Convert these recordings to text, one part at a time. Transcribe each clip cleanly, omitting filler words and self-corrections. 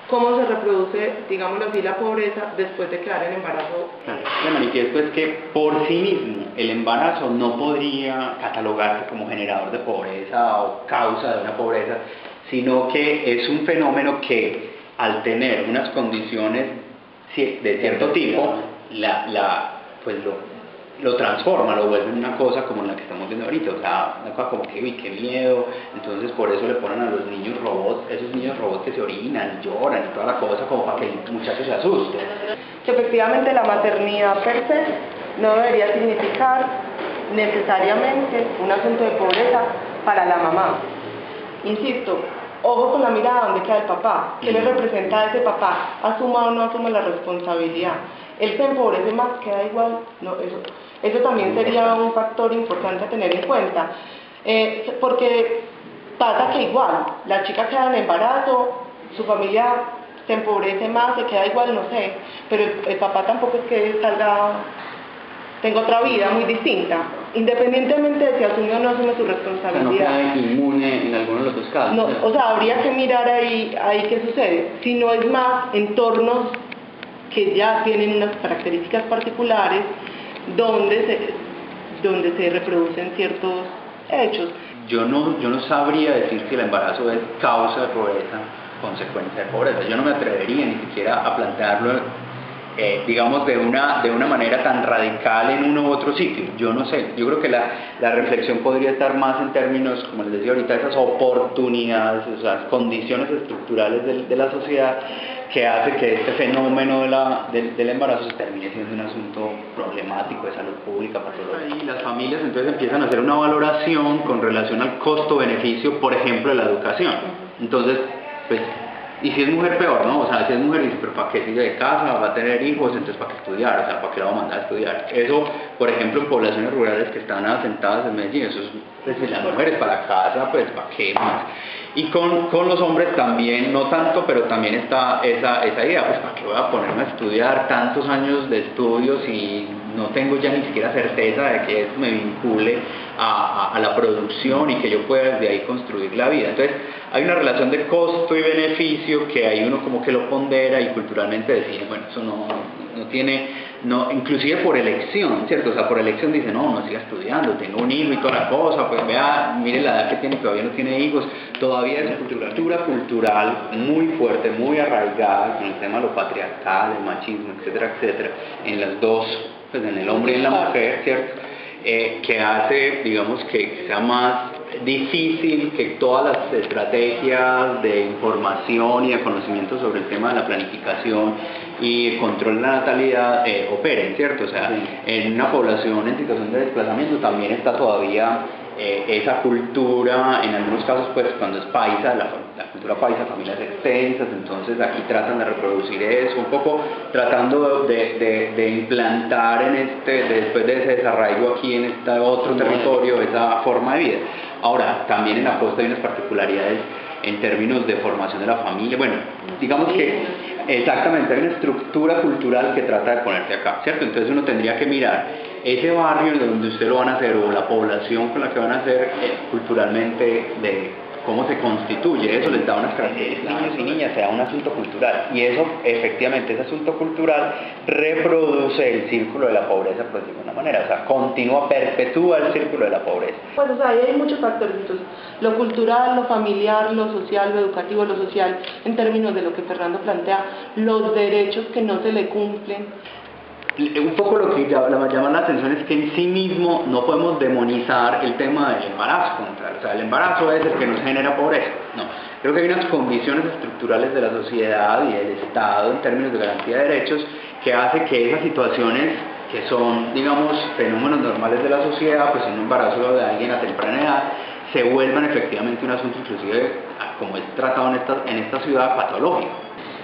cómo se reproduce, digámoslo así, la pobreza después de quedar en embarazo. El manifiesto es que por sí mismo el embarazo no podría catalogarse como generador de pobreza o causa de una pobreza, sino que es un fenómeno que al tener unas condiciones de cierto tipo, pues lo transforma, lo vuelve en una cosa como la que estamos viendo ahorita, o sea, una cosa como que, uy, qué miedo, entonces por eso le ponen a los niños robots, esos niños robots que se orinan y lloran y toda la cosa, como para que el muchacho se asuste. Que efectivamente la maternidad per se no debería significar necesariamente un asunto de pobreza para la mamá. Insisto, ojo con la mirada donde queda el papá, qué le representa a ese papá, asuma o no asuma la responsabilidad. Él se empobrece más, queda igual, no, eso también sería un factor importante a tener en cuenta, porque pasa que igual, la chica queda en embarazo, su familia se empobrece más, se queda igual, no sé, pero el papá tampoco es que salga, tenga otra vida muy distinta, independientemente de si asume o no asume su responsabilidad. O sea, no queda inmune en alguno de los dos casos. No, o sea, habría que mirar ahí qué sucede. Si no es más entornos que ya tienen unas características particulares donde se reproducen ciertos hechos. Yo no sabría decir si el embarazo es causa de pobreza, consecuencia de pobreza. Yo no me atrevería ni siquiera a plantearlo, digamos, de una manera tan radical en uno u otro sitio. Yo no sé, yo creo que la reflexión podría estar más en términos, como les decía ahorita, esas oportunidades, esas condiciones estructurales de la sociedad que hace que este fenómeno del embarazo se termine siendo un asunto problemático de salud pública para todos. Y las familias entonces empiezan a hacer una valoración con relación al costo-beneficio, por ejemplo, de la educación. Entonces, pues, y si es mujer peor, ¿no? O sea, si es mujer dice, pero ¿para qué sigue de casa? ¿Va a tener hijos? Entonces, ¿para qué estudiar? O sea, ¿para qué la va a mandar a estudiar? Eso, por ejemplo, en poblaciones rurales que están asentadas en Medellín, eso es, pues, las mujeres para la casa, pues, ¿para qué más? Y con los hombres también, no tanto, pero también está esa idea, pues, ¿para qué voy a ponerme a estudiar tantos años de estudios y no tengo ya ni siquiera certeza de que eso me vincule a la producción y que yo pueda desde ahí construir la vida? Entonces, hay una relación de costo y beneficio que ahí uno como que lo pondera y culturalmente decide, bueno, eso no tiene, inclusive por elección, ¿cierto? O sea, por elección dice, no siga estudiando, tengo un hijo y toda la cosa, pues vea, mire la edad que tiene, todavía no tiene hijos, todavía es una cultura cultural muy fuerte, muy arraigada con el tema de lo patriarcal, el machismo, etcétera, etcétera, en las dos, pues en el hombre y en la mujer, ¿cierto? Que hace, digamos, que sea más difícil que todas las estrategias de información y de conocimiento sobre el tema de la planificación y el control de la natalidad operen, ¿cierto? O sea, en una población en situación de desplazamiento también está todavía esa cultura, en algunos casos, pues cuando es paisa, la cultura paisa, familias extensas, entonces aquí tratan de reproducir eso, un poco tratando de implantar después de ese desarraigo aquí en este otro territorio, esa forma de vida. Ahora, también en la costa hay unas particularidades en términos de formación de la familia. Bueno, digamos que exactamente hay una estructura cultural que trata de ponerse acá, ¿cierto? Entonces uno tendría que mirar ese barrio en donde usted lo van a hacer o la población con la que van a hacer culturalmente de cómo se constituye, eso les da unas características. Niños y niñas sea un asunto cultural y eso efectivamente, ese asunto cultural reproduce el círculo de la pobreza, pues de alguna manera, o sea, perpetúa el círculo de la pobreza. Pues, o sea, ahí hay muchos factores, entonces, lo cultural, lo familiar, lo social, lo educativo, lo social, en términos de lo que Fernando plantea, los derechos que no se le cumplen. Un poco lo que llama la atención es que en sí mismo no podemos demonizar el tema del embarazo como tal. O sea, el embarazo es el que nos genera pobreza. No, creo que hay unas condiciones estructurales de la sociedad y del Estado en términos de garantía de derechos que hace que esas situaciones que son, digamos, fenómenos normales de la sociedad, pues en un embarazo de alguien a temprana edad, se vuelvan efectivamente un asunto inclusive, como es tratado en esta ciudad, patológico.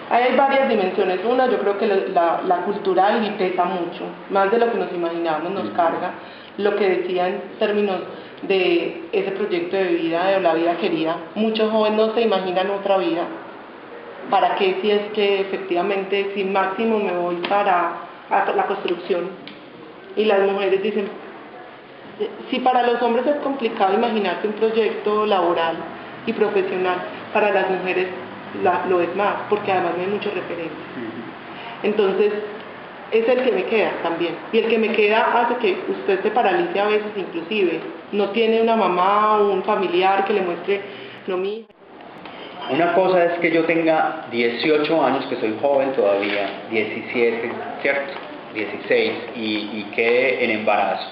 Hay varias dimensiones. Una, yo creo que la cultural y pesa mucho, más de lo que nos imaginamos, nos carga. Lo que decía en términos de ese proyecto de vida, de la vida querida, muchos jóvenes no se imaginan otra vida. ¿Para qué si es que efectivamente, si máximo me voy para la construcción? Y las mujeres dicen, si para los hombres es complicado imaginarse un proyecto laboral y profesional, para las mujeres lo es más, porque además no hay muchos referentes. Entonces, es el que me queda también. Y el que me queda hace que usted se paralice a veces, inclusive. No tiene una mamá o un familiar que le muestre, no, mi hija. Una cosa es que yo tenga 18 años, que soy joven todavía, 17, ¿cierto? 16, y quede en embarazo.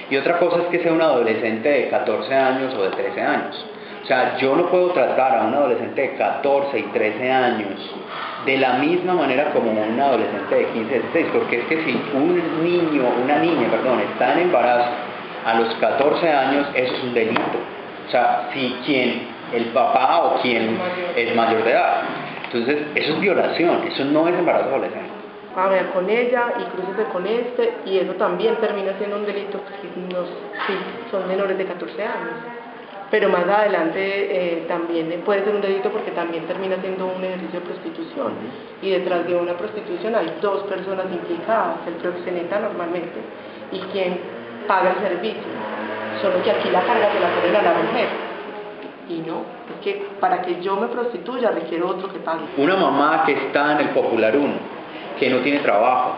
Y otra cosa es que sea un adolescente de 14 años o de 13 años. O sea, yo no puedo tratar a un adolescente de 14 y 13 años de la misma manera como un adolescente de 15, 16, porque es que si una niña, está en embarazo a los 14 años, eso es un delito. O sea, si el papá o quien es mayor de edad. Entonces, eso es violación, eso no es embarazo adolescente. A ver con ella y crúcese con este, y eso también termina siendo un delito, sí, son menores de 14 años. Pero más adelante también puede ser un delito porque también termina siendo un ejercicio de prostitución. Y detrás de una prostitución hay dos personas implicadas, el proxeneta normalmente y quien paga el servicio. Solo que aquí la carga se la ponen a la mujer. Y no, es que para que yo me prostituya requiero otro que pague. Una mamá que está en el Popular 1, que no tiene trabajo,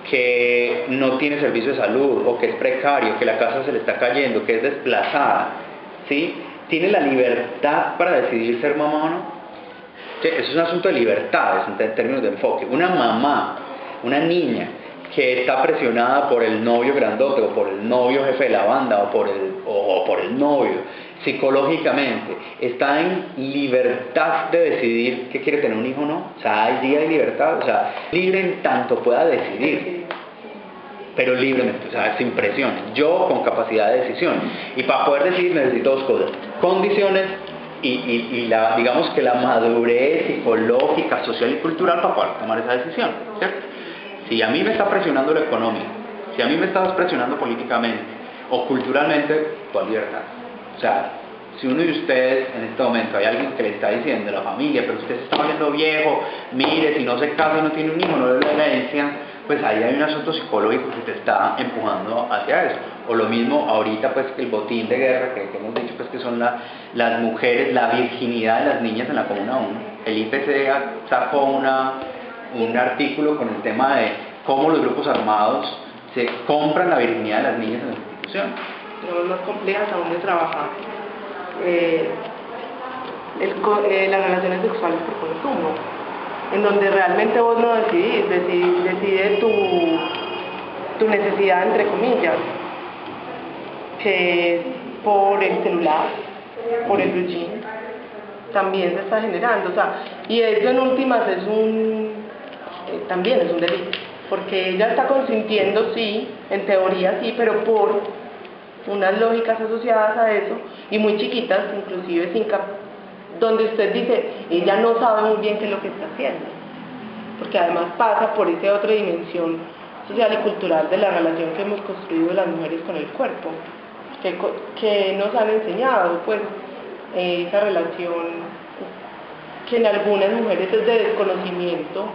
que no tiene servicio de salud, o que es precario, que la casa se le está cayendo, que es desplazada, ¿sí? ¿Tiene la libertad para decidir ser mamá o no? Sí, eso es un asunto de libertades en términos de enfoque. Una mamá, una niña que está presionada por el novio grandote o por el novio jefe de la banda o por el novio, psicológicamente, está en libertad de decidir que quiere tener un hijo o no. O sea, hay libertad, o sea, libre en tanto pueda decidir, pero libremente, o sea, sin presión, yo con capacidad de decisión. Y para poder decidir necesito dos cosas: condiciones y digamos que la madurez psicológica, social y cultural para poder tomar esa decisión, ¿cierto? Si a mí me está presionando lo económico, si a mí me está presionando políticamente o culturalmente, pues libertad. O sea, si uno de ustedes en este momento hay alguien que le está diciendo, la familia, pero usted se está volviendo viejo, mire, si no se casa y no tiene un hijo, no le da la herencia, pues ahí hay un asunto psicológico que te está empujando hacia eso. O lo mismo ahorita, pues el botín de guerra que hemos dicho, pues que son las mujeres, la virginidad de las niñas en la Comuna 1. El IPC sacó un artículo con el tema de cómo los grupos armados se compran la virginidad de las niñas en la institución. No, más complejas aún de trabajar. Las relaciones sexuales por consumo, en donde realmente vos no decidís, decide tu necesidad, entre comillas, que es por el celular, por el blue jean, también se está generando, o sea, y eso en últimas también es un delito, porque ella está consintiendo, sí, en teoría sí, pero por unas lógicas asociadas a eso, y muy chiquitas, inclusive donde usted dice, ella no sabe muy bien qué es lo que está haciendo, porque además pasa por esa otra dimensión social y cultural de la relación que hemos construido las mujeres con el cuerpo, que nos han enseñado, pues, esa relación que en algunas mujeres es de desconocimiento,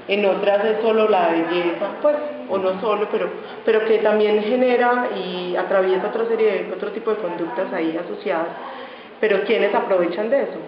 en otras es solo la belleza, pues, o no solo, pero que también genera y atraviesa otro tipo de conductas ahí asociadas, pero ¿quiénes aprovechan de eso?